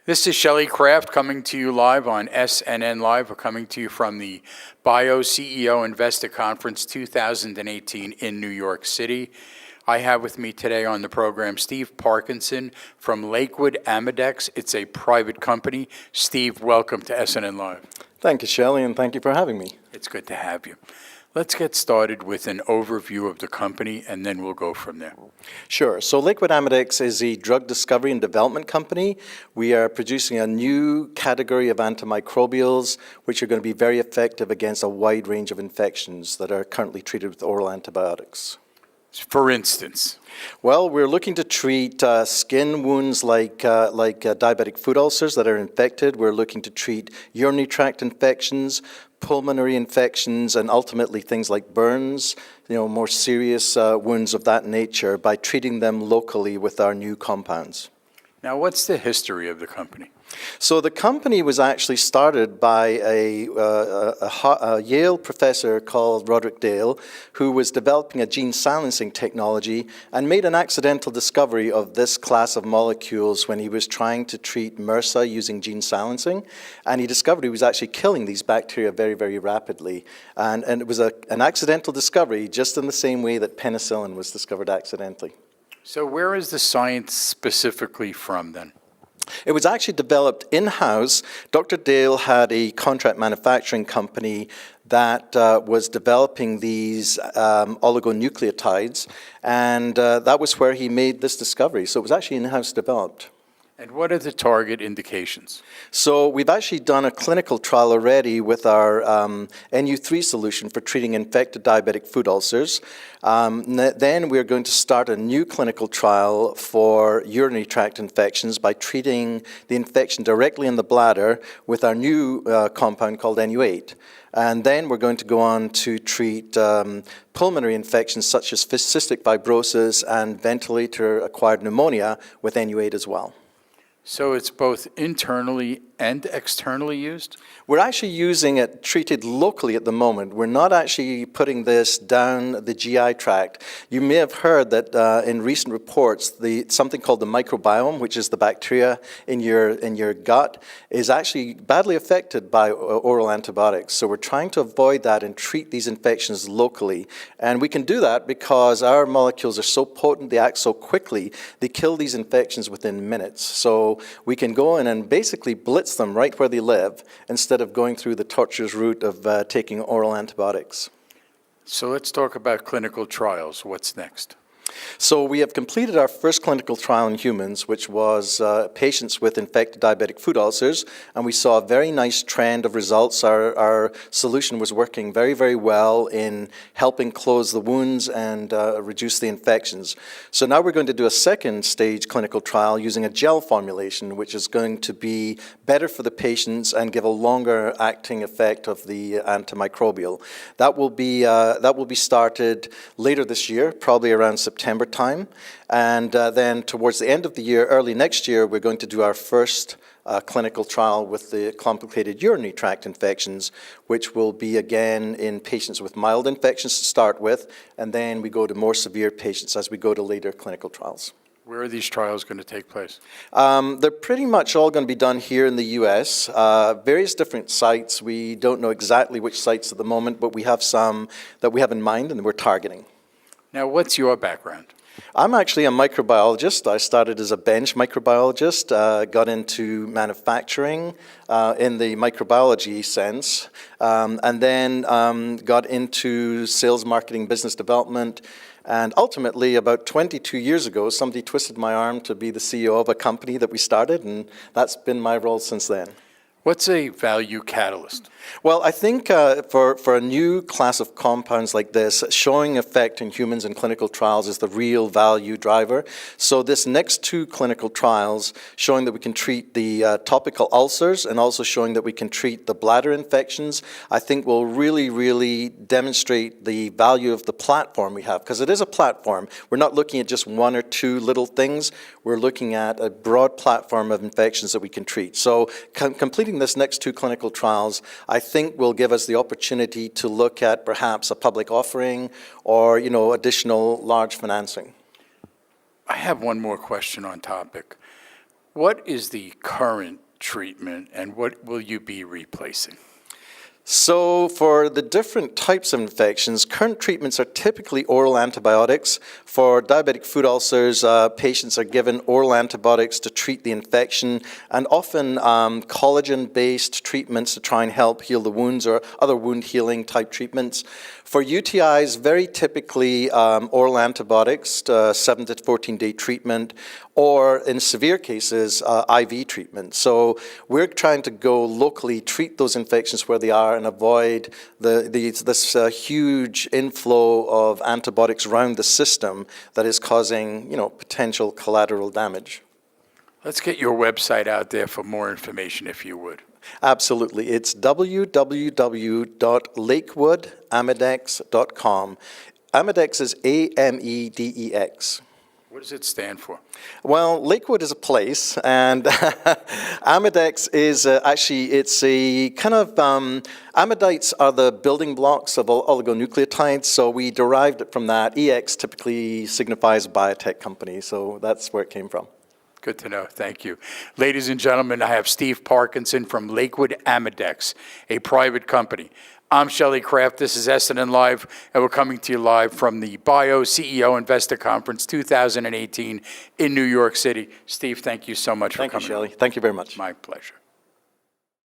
This is Shelley Kraft coming to you live on SNNLive. We're coming to you from the Bio CEO Investor Conference 2018 in New York City. I have with me today on the program Steve Parkinson from Lakewood-Amedex. It's a private company. Steve, welcome to SNNLive. Thank you, Shelley, and thank you for having me. It's good to have you. Let's get started with an overview of the company, and then we'll go from there. Sure. So Lakewood-Amedex is a drug discovery and development company. We are producing a new category of antimicrobials, which are going to be very effective against a wide range of infections that are currently treated with oral antibiotics. For instance? Well, we're looking to treat skin wounds like diabetic foot ulcers that are infected. We're looking to treat urinary tract infections, pulmonary infections, and ultimately things like burns, more serious wounds of that nature by treating them locally with our new compounds. Now, what's the history of the company? So the company was actually started by a Yale professor called Roderick Dale, who was developing a gene silencing technology and made an accidental discovery of this class of molecules when he was trying to treat MRSA using gene silencing. And he discovered he was actually killing these bacteria very, very rapidly. And it was an accidental discovery, just in the same way that penicillin was discovered accidentally. So where is the science specifically from then? It was actually developed in-house. Dr. Dale had a contract manufacturing company that was developing these oligonucleotides, and that was where he made this discovery. So it was actually in-house developed. And what are the target indications? So we've actually done a clinical trial already with our NU3 solution for treating infected diabetic foot ulcers. Then we're going to start a new clinical trial for urinary tract infections by treating the infection directly in the bladder with our new compound called NU8. And then we're going to go on to treat pulmonary infections such as cystic fibrosis and ventilator-acquired pneumonia with NU8 as well. So it's both internally and externally used? We're actually using it treated locally at the moment. We're not actually putting this down the GI tract. You may have heard that in recent reports, something called the microbiome, which is the bacteria in your gut, is actually badly affected by oral antibiotics. So we're trying to avoid that and treat these infections locally. And we can do that because our molecules are so potent, they act so quickly, they kill these infections within minutes. So we can go in and basically blitz them right where they live instead of going through the torturous route of taking oral antibiotics. So let's talk about clinical trials. What's next? So we have completed our first clinical trial in humans, which was patients with infected diabetic foot ulcers, and we saw a very nice trend of results. Our solution was working very, very well in helping close the wounds and reduce the infections. So now we're going to do a second stage clinical trial using a gel formulation, which is going to be better for the patients and give a longer acting effect of the antimicrobial. That will be started later this year, probably around September time, and then towards the end of the year, early next year, we're going to do our first clinical trial with the complicated urinary tract infections, which will be again in patients with mild infections to start with, and then we go to more severe patients as we go to later clinical trials. Where are these trials going to take place? They're pretty much all going to be done here in the U.S., various different sites. We don't know exactly which sites at the moment, but we have some that we have in mind and we're targeting. Now, what's your background? I'm actually a microbiologist. I started as a bench microbiologist, got into manufacturing in the microbiology sense, and then got into sales, marketing, business development. And ultimately, about 22 years ago, somebody twisted my arm to be the CEO of a company that we started, and that's been my role since then. What's a value catalyst? Well, I think for a new class of compounds like this, showing effect in humans in clinical trials is the real value driver. So this next two clinical trials, showing that we can treat the topical ulcers and also showing that we can treat the bladder infections, I think will really, really demonstrate the value of the platform we have, because it is a platform. We're not looking at just one or two little things. We're looking at a broad platform of infections that we can treat. So completing this next two clinical trials, I think will give us the opportunity to look at perhaps a public offering or, additional large financing. I have one more question on topic. What is the current treatment, and what will you be replacing? So for the different types of infections, current treatments are typically oral antibiotics. For diabetic foot ulcers, patients are given oral antibiotics to treat the infection, and often collagen-based treatments to try and help heal the wounds, or other wound healing type treatments. For UTIs, very typically oral antibiotics, 7 to 14-day treatment, or in severe cases, IV treatment. So we're trying to go locally, treat those infections where they are, and avoid this huge inflow of antibiotics around the system that is causing, potential collateral damage. Let's get your website out there for more information, if you would. Absolutely. It's www.lakewood-amedex.com. Amedex is AMEDEX. What does it stand for? Well, Lakewood is a place, and Amedex is it's a kind of, amidites are the building blocks of oligonucleotides, so we derived it from that. EX typically signifies a biotech company, so that's where it came from. Good to know. Thank you. Ladies and gentlemen, I have Steve Parkinson from Lakewood-Amedex, a private company. I'm Shelley Kraft. This is SNNLive, and we're coming to you live from the Bio CEO Investor Conference 2018 in New York City. Steve, thank you so much for coming. Thank you, Shelley. Thank you very much. My pleasure.